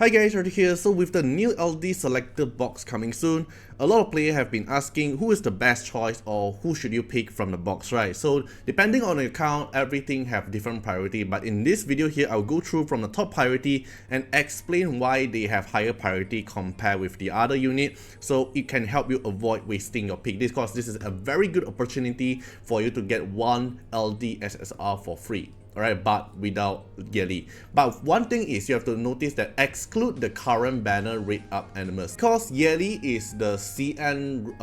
Hi guys, Artiar here. So with the new LD selector box coming soon, a lot of players have been asking who is the best choice or who should you pick from the box, right? So depending on the account, everything have different priority, but in this video here, I'll go through from the top priority and explain why they have higher priority compared with the other unit, so it can help you avoid wasting your pick. Because this is a very good opportunity for you to get one LD SSR for free. Alright, but without yearly. But one thing is you have to notice that exclude the current banner rate up animals, because yearly is the CN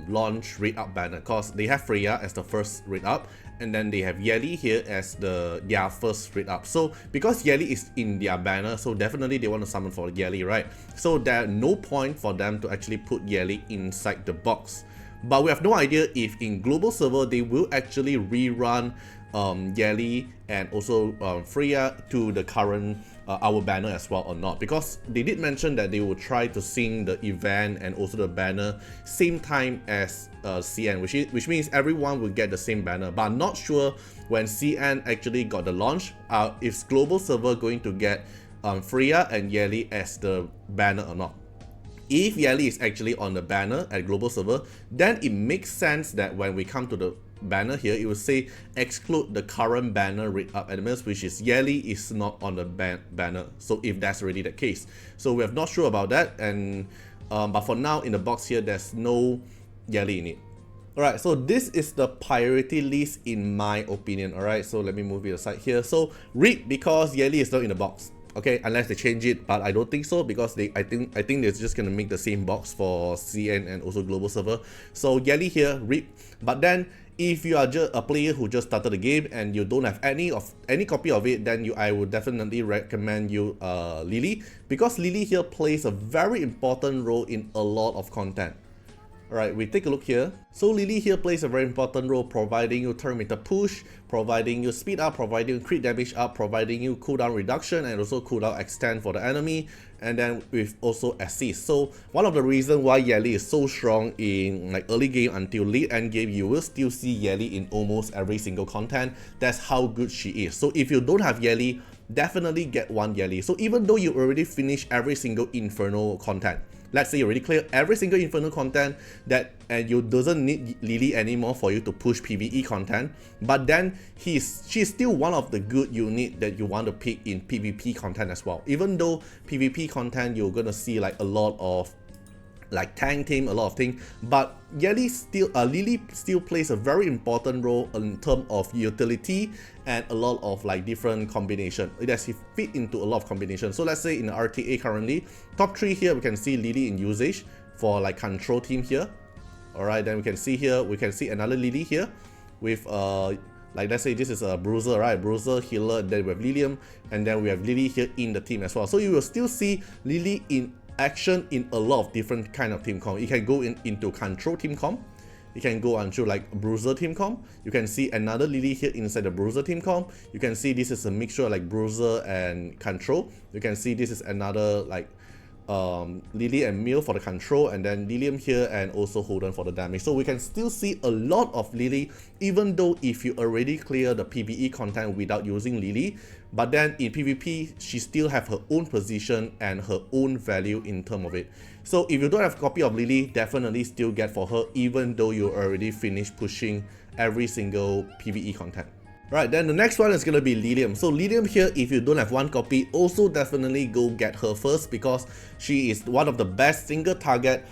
launch rate up banner, because they have Freya as the first rate up, and then they have yearly here as their first rate up. So because yearly is in their banner, so definitely they want to summon for yearly, right? So there's no point for them to actually put yearly inside the box. But we have no idea if in global server they will actually rerun Yeli and also Freya to the current our banner as well or not, because they did mention that they will try to sync the event and also the banner same time as CN, which means everyone will get the same banner. But I'm not sure when CN actually got the launch, if global server going to get Freya and Yeli as the banner or not. If Yeli is actually on the banner at global server, then it makes sense that when we come to the banner here, it will say exclude the current banner rate up elements, which is Yeli is not on the banner. So if that's already the case, so we are not sure about that, and but for now in the box here, there's no Yeli in it. Alright, so this is the priority list in my opinion. Alright, so let me move it aside here. So read, because Yeli is not in the box. Okay, unless they change it, but I don't think so, because I think they're just gonna make the same box for CN and also global server. So Yeli here, RIP. But then if you are just a player who just started the game and you don't have any copy of it, then I would definitely recommend you Lily, because Lily here plays a very important role in a lot of content. Alright, we take a look here. So Lily here plays a very important role, providing you turn meter push, providing you speed up, providing you crit damage up, providing you cooldown reduction and also cooldown extend for the enemy, and then with also assist. So one of the reasons why Yeli is so strong in like early game until late end game, you will still see Yeli in almost every single content. That's how good she is. So if you don't have Yeli, definitely get one Yeli. So even though you already finish every single Inferno content, let's say you already clear every single Inferno content and you doesn't need Lily anymore for you to push PvE content, but then she's still one of the good unit that you want to pick in PvP content as well. Even though PvP content you're gonna see like a lot of like tank team, a lot of things, but Lily still plays a very important role in terms of utility and a lot of like different combination. It has fit into a lot of combinations. So let's say in the RTA currently, top 3 here, we can see Lily in usage for like control team here. Alright, then we can see here, we can see another Lily here with like let's say this is a bruiser, right? Bruiser, healer, and then we have Liliam, and then we have Lily here in the team as well. So you will still see Lily in action in a lot of different kind of team comp. You can go into control team comp, you can go onto like bruiser team comp, you can see another Lily here inside the bruiser team comp, you can see this is a mixture like bruiser and control, you can see this is another like Lily and Mill for the control, and then Liliam here and also Holden for the damage. So we can still see a lot of Lily, even though if you already clear the PvE content without using Lily, but then in PvP she still have her own position and her own value in terms of it. So if you don't have a copy of Lily, definitely still get for her, even though you already finished pushing every single PvE content. Right, then the next one is going to be Liliam. So Liliam here, if you don't have one copy, also definitely go get her first, because she is one of the best single target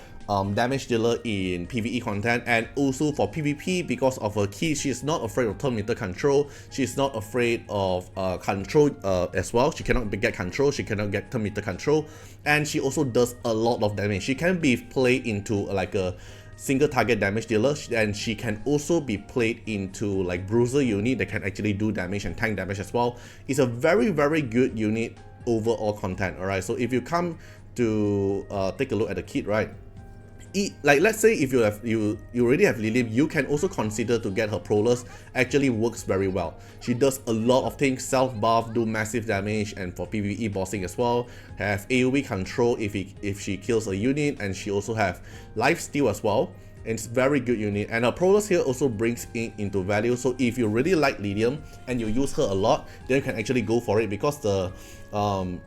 damage dealer in PvE content, and also for PvP because of her key. She's not afraid of turn meter control, she's not afraid of control as well. She cannot get control, she cannot get turn meter control, and she also does a lot of damage. She can be played into like a single target damage dealer, and she can also be played into like bruiser unit that can actually do damage and tank damage as well. It's a very good unit overall content. Alright, so if you come to take a look at the kit, right, like let's say if you already have Liliam, you can also consider to get her Prolus. Actually works very well. She does a lot of things, self buff, do massive damage, and for PvE bossing as well, have AoE control if she kills a unit, and she also have life steal as well. And it's very good unit, and her Prolus here also brings into value. So if you really like Liliam and you use her a lot, then you can actually go for it, because the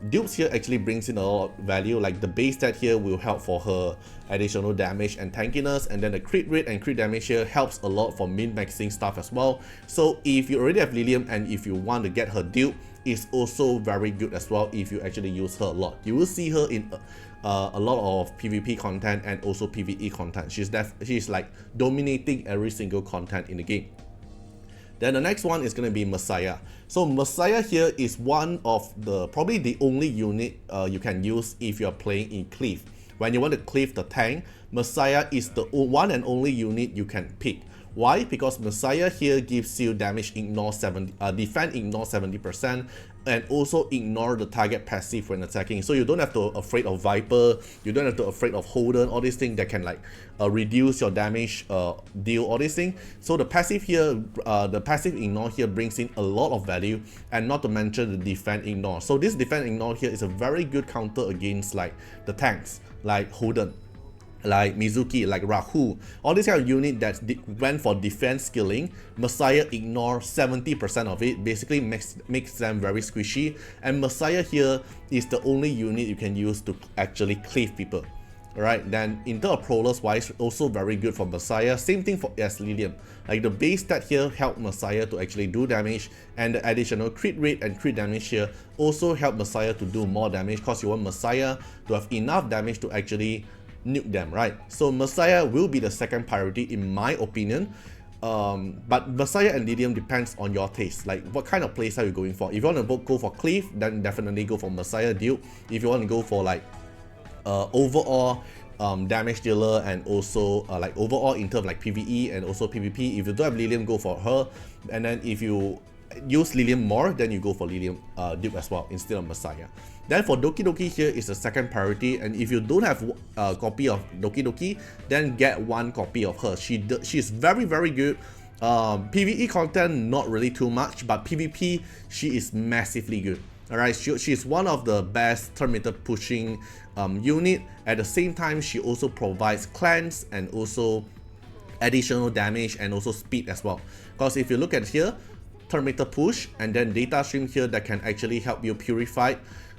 dupes here actually brings in a lot of value. Like the base stat here will help for her additional damage and tankiness, and then the crit rate and crit damage here helps a lot for min-maxing stuff as well. So if you already have Liliam and if you want to get her dupe, it's also very good as well if you actually use her a lot. You will see her in a lot of PvP content and also PvE content. She's like dominating every single content in the game. Then the next one is going to be Massiah. So Massiah here is one of the probably the only unit you can use if you're playing in cleave. When you want to cleave the tank, Massiah is the one and only unit you can pick. Why? Because Massiah here gives you damage ignore 70, defense ignore 70%, and also ignore the target passive when attacking. So you don't have to afraid of Viper, you don't have to afraid of Holden, all these things that can like reduce your damage deal, all these things. So the passive here, the passive ignore here brings in a lot of value, and not to mention the defense ignore. So this defense ignore here is a very good counter against like the tanks, like Holden, like Mizuki, like Rahu, all these kind of unit that went for defense skilling. Massiah ignore 70% of it, basically makes them very squishy, and Massiah here is the only unit you can use to actually cleave people. Alright, then in terms of prowlers wise, also very good for Massiah. Same thing for Liliam. Like the base stat here help Massiah to actually do damage, and the additional crit rate and crit damage here also help Massiah to do more damage, because you want Massiah to have enough damage to actually nuke them, right? So Massiah will be the second priority in my opinion. But Massiah and Liliam depends on your taste, like what kind of playstyle you're going for. If you want to go for cleave, then definitely go for Massiah dupe. If you want to go for like overall damage dealer, and also like overall in terms of like PvE and also PvP, if you don't have Liliam, go for her. And then if you use Liliam more, then you go for Liliam dupe as well instead of Massiah. Then for Doki Doki here is the second priority, and if you don't have a copy of Doki Doki, then get one copy of her. She's very good. PvE content not really too much, but PvP she is massively good. Alright, she's one of the best Terminator pushing unit. At the same time, she also provides cleanse and also additional damage and also speed as well. Because if you look at here, Terminator push and then data stream here that can actually help you purify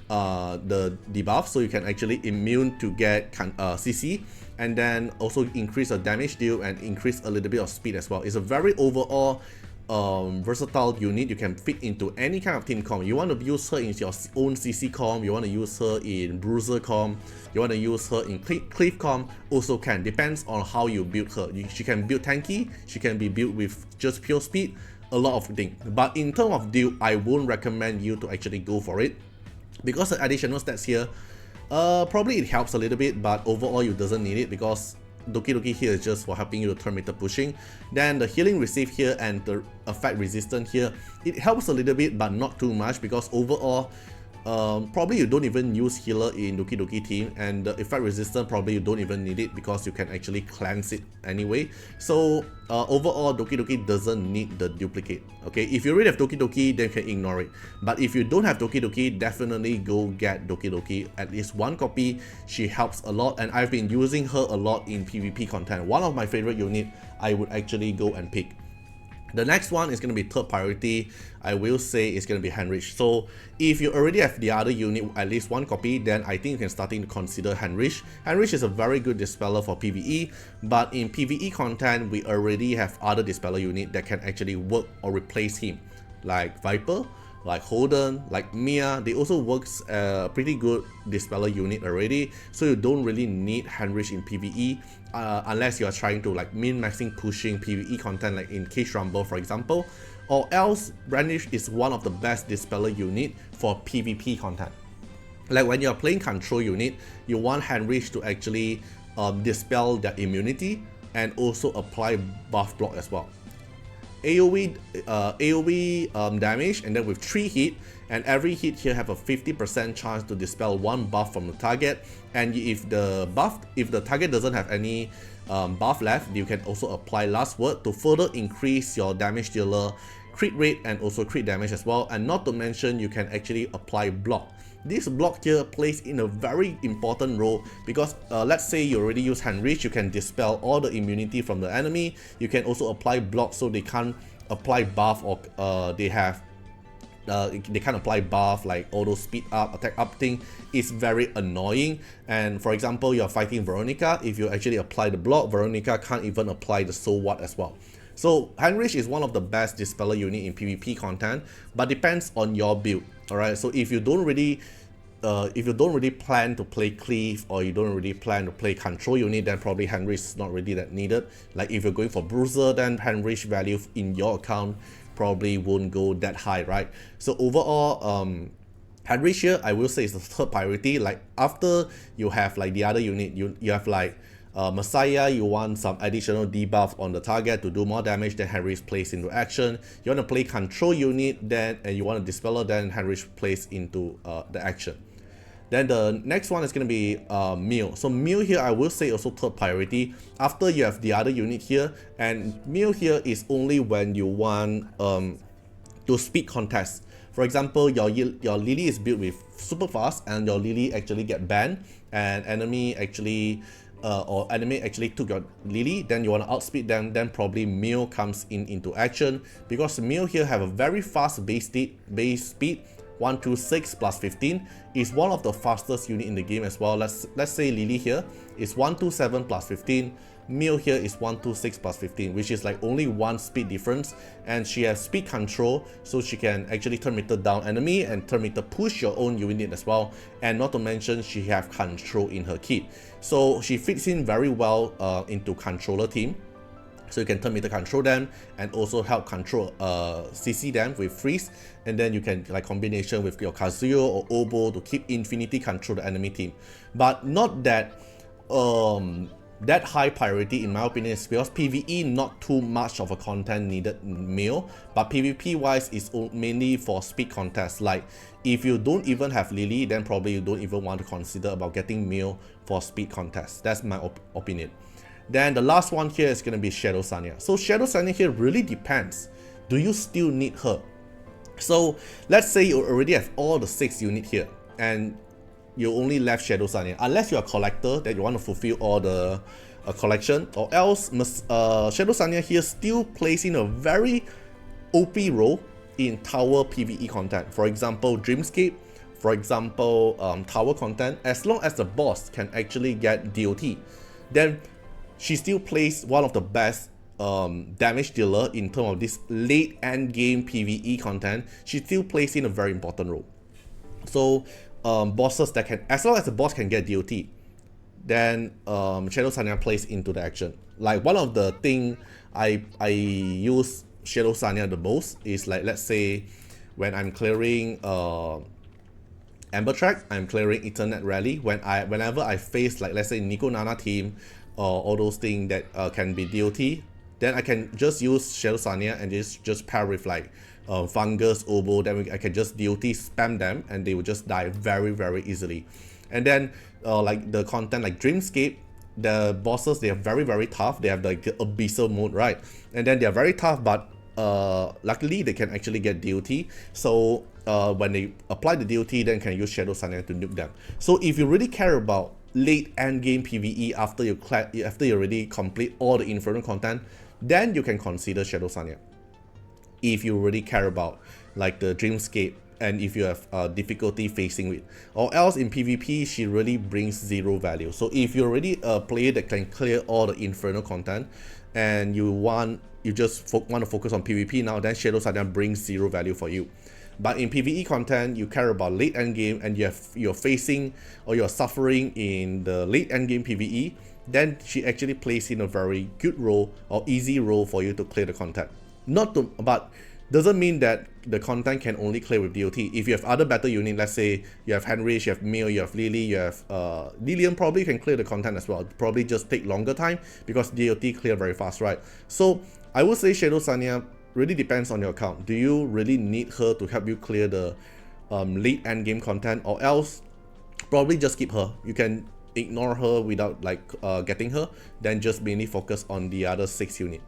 the debuff, so you can actually immune to get CC, and then also increase the damage deal and increase a little bit of speed as well. It's a very overall versatile unit. You can fit into any kind of team comp. You want to use her in your own CC comp, you want to use her in bruiser comp, you want to use her in cleave comp, also can. Depends on how you build her. She can build tanky, she can be built with just pure speed, a lot of things. But in terms of dupe, I won't recommend you to actually go for it, because the additional stats here, probably it helps a little bit, but overall you doesn't need it, because Doki Doki here is just for helping you to Terminator pushing. Then the healing received here and the effect resistance here, it helps a little bit but not too much, because overall probably you don't even use healer in Doki Doki team, and the effect resistance probably you don't even need it because you can actually cleanse it anyway. So overall Doki Doki doesn't need the duplicate. Okay, if you already have Doki Doki, then you can ignore it. But if you don't have Doki Doki, definitely go get Doki Doki, at least one copy. She helps a lot, and I've been using her a lot in PvP content. One of my favorite unit I would actually go and pick. The next one is going to be third priority. I will say it's going to be Heinrich. So if you already have the other unit, at least one copy, then I think you can start to consider Heinrich. Heinrich is a very good dispeller for PvE, but in PvE content, we already have other dispeller unit that can actually work or replace him, like Viper, like Holden, like Mia. They also works a pretty good dispeller unit already, so you don't really need Heinrich in PvE unless you are trying to like min-maxing pushing PvE content, like in Cage Rumble for example, or else Brandish is one of the best dispeller unit for PvP content. Like when you're playing control unit, you want Heinrich to actually dispel their immunity and also apply buff block as well. AoE damage, and then with 3 hit, and every hit here have a 50% chance to dispel one buff from the target. And if the target doesn't have any buff left, you can also apply last word to further increase your damage dealer, crit rate, and also crit damage as well. And not to mention, you can actually apply block. This block here plays in a very important role, because let's say you already use Heinrich, you can dispel all the immunity from the enemy. You can also apply block so they can't apply buff, or they have they can apply buff like auto speed up, attack up thing. Is very annoying. And for example, you're fighting Veronica, if you actually apply the block, Veronica can't even apply the so what as well. So Heinrich is one of the best dispeller unit in PvP content, but depends on your build. Alright, so if you don't really plan to play cleave, or you don't really plan to play control unit, then probably Heinrich is not really that needed. Like if you're going for bruiser, then Heinrich value in your account probably won't go that high, right? So overall, Heinrich here, I will say, is the third priority. Like after you have like the other unit, you have like Massiah, you want some additional debuff on the target to do more damage, then Heinrich plays into action. You want to play control unit, then and you want to dispeller, then Heinrich plays into the action. Then the next one is going to be Meal. So Meal here, I will say also third priority after you have the other unit here. And Meal here is only when you want to speed contest. For example, your Lily is built with super fast, and your Lily actually get banned, and enemy actually took your Lily, then you want to outspeed them, then probably Meal comes into action, because Meal here have a very fast base speed. 126 plus 15 is one of the fastest unit in the game as well. Let's say Lily here is 127 plus 15, Meal here is 126 plus 15, which is like only one speed difference, and she has speed control, so she can actually turn meter down enemy and turn meter push your own unit as well. And not to mention, she have control in her kit, so she fits in very well into controller team. So you can turn meter control them and also help control CC them with freeze, and then you can like combination with your Kazuyo or Obo to keep infinity control the enemy team. But not that that high priority in my opinion, is because PvE not too much of a content needed Meal, but PvP wise is mainly for speed contests. Like if you don't even have Lily, then probably you don't even want to consider about getting Meal for speed contests. That's my opinion. Then the last one here is going to be S.Sania. So S.Sania here really depends. Do you still need her? So let's say you already have all the 6 units here, and you only left S.Sania. Unless you're a collector that you want to fulfill all the collection, or else S.Sania here still plays in a very OP role in tower PvE content. For example, Dreamscape, for example, tower content. As long as the boss can actually get DOT, then she still plays one of the best damage dealer in terms of this late end game PvE content. She still plays in a very important role. So bosses that can, as long as the boss can get DOT, then S.Sania plays into the action. Like one of the thing I use S.Sania the most is like, let's say when I'm clearing Amber Track, I'm clearing Ethernet Rally. Whenever I face like, let's say Nico Nana team, or all those things that can be DOT, then I can just use S.Sania and just pair with like Fungus, Obo, then I can just DOT spam them and they will just die very, very easily. And then like the content like Dreamscape, the bosses, they are very, very tough. They have like the abyssal mode, right? And then they are very tough, but luckily they can actually get DOT. So when they apply the DOT, then can use S.Sania to nuke them. So if you really care about late end game PvE after you already complete all the Inferno content, then you can consider S.Sania. If you really care about like the Dreamscape, and if you have difficulty facing with, or else in PvP she really brings zero value. So if you're already a player that can clear all the Inferno content, and you just want to focus on PvP now, then S.Sania brings zero value for you. But in PvE content, you care about late end game, and you're facing or you're suffering in the late end game PvE, then she actually plays in a very good role or easy role for you to clear the content. But doesn't mean that the content can only clear with DOT. If you have other battle unit, let's say you have Heinrich, you have Meal, you have Lily, you have Liliam, probably can clear the content as well. Probably just take longer time because DOT clear very fast, right? So I would say S.Sania really depends on your account. Do you really need her to help you clear the late end game content, or else probably just keep her. You can ignore her without like getting her, then just mainly focus on the other 6 units.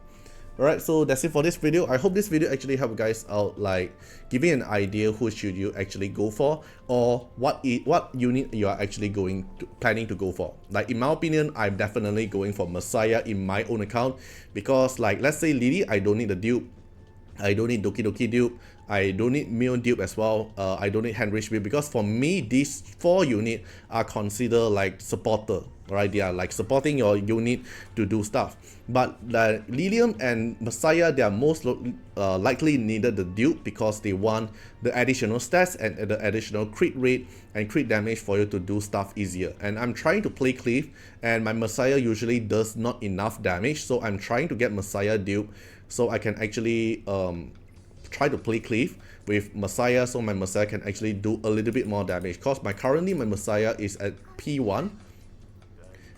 Alright, so that's it for this video. I hope this video actually helped guys out, like giving an idea who should you actually go for, or what unit you are actually planning to go for. Like in my opinion, I'm definitely going for Massiah in my own account, because like let's say Lily, I don't need the dupe, I don't need Doki Doki dupe, I don't need Mule Dupe as well. I don't need Heinrich build, because for me, these 4 units are considered like supporter, right? They are like supporting your unit to do stuff. But the Liliam and Massiah, they are most likely needed the Dupe, because they want the additional stats and the additional crit rate and crit damage for you to do stuff easier. And I'm trying to play Cleave, and my Massiah usually does not enough damage, so I'm trying to get Massiah Dupe so I can actually try to play Cleave with Massiah, so my Massiah can actually do a little bit more damage, because currently my Massiah is at P1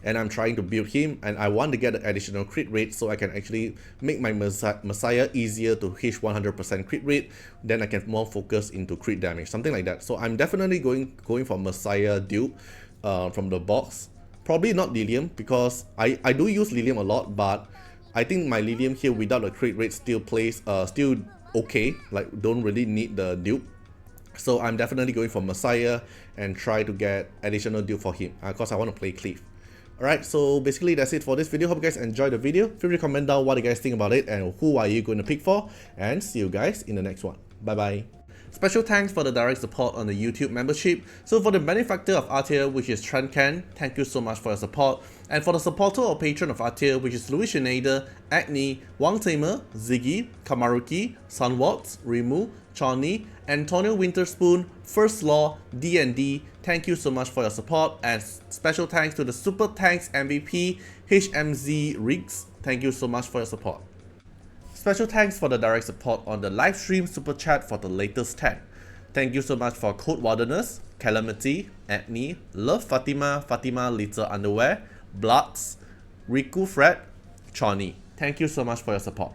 and I'm trying to build him, and I want to get the additional crit rate so I can actually make my Massiah easier to hit 100% crit rate. Then I can more focus into crit damage, something like that. So I'm definitely going for Massiah Dupe from the box. Probably not Liliam, because I do use Liliam a lot, but I think my Liliam here without the crit rate still plays still okay, like don't really need the dupe. So I'm definitely going for Massiah and try to get additional dupe for him, because I want to play Cleave. Alright, so basically that's it for this video. Hope you guys enjoyed the video. Feel free to comment down what you guys think about it and who are you going to pick for, and see you guys in the next one. Bye bye. Special thanks for the direct support on the YouTube membership. So for the benefactor of Artiar, which is Trencan, thank you so much for your support. And for the supporter or patron of Artiar, which is Louis Schneider, Agni, Wang Tamer, Ziggy, Kamaruki, Sunwatts, Rimu, Chani, Antonio Winterspoon, First Law, D&D, thank you so much for your support. And special thanks to the Super Thanks MVP, HMZ Riggs, thank you so much for your support. Special thanks for the direct support on the live stream super chat for the latest 10. Thank you so much for Code Wardeners, Calamity, Agni, Love Fatima, Fatima Little Underwear, Bloods, Riku Fred, Chani. Thank you so much for your support.